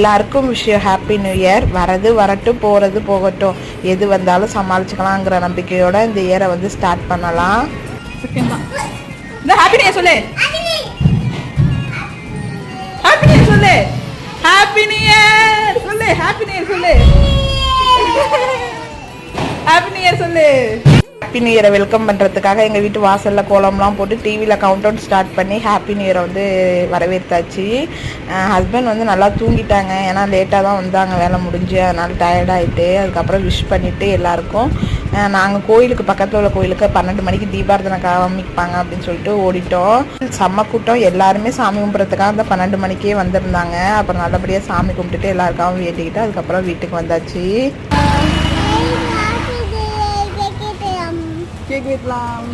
எல்லாருக்கும் விஷயம் happy new year. வரது வரட்டும், போகிறது போகட்டும், எது வந்தாலும் சமாளிச்சுக்கலாங்கிற நம்பிக்கையோட இந்த இயரை வந்து ஸ்டார்ட் பண்ணலாம். ஹாப்பி நியூ இயர் சொல்லு, ஹாப்பி நியூ இயர் சொல்லு, ஹாப்பி நியூ இயர் சொல்லு, ஹாப்பி நியூ இயர் சொல்லு, ஹாப்பி நியூ இயர் சொல்லு. ஹாப்பி நியூ இயரை வெல்கம் பண்ணுறதுக்காக எங்கள் வீட்டு வாசலில் கோலம்லாம் போட்டு டிவியில் கவுண்ட் டவுன் ஸ்டார்ட் பண்ணி ஹாப்பி நியூ இயரை வந்து வரவேற்றாச்சு. ஹஸ்பண்ட் வந்து நல்லா தூங்கிட்டாங்க, ஏன்னா லேட்டாக தான் வந்தாங்க வேலை முடிஞ்சு, அதனால் டயர்டாகிட்டு. அதுக்கப்புறம் விஷ் பண்ணிவிட்டு எல்லாருக்கும் நாங்கள் கோயிலுக்கு பக்கத்தில் உள்ள கோயிலுக்கு 12 மணிக்கு தீபாரதனை காமிப்பாங்க அப்படின்னு சொல்லிட்டு ஓடிட்டோம். செம்ம கூட்டம், எல்லாருமே சாமி கும்பிட்றதுக்காக அந்த 12 மணிக்கே வந்திருந்தாங்க. அப்புறம் நல்லபடியாக சாமி கும்பிட்டுட்டு எல்லாருக்காகவும் வேண்டிக்கிட்டு அதுக்கப்புறம் வீட்டுக்கு வந்தாச்சு. கேக் வெட்டலாம்.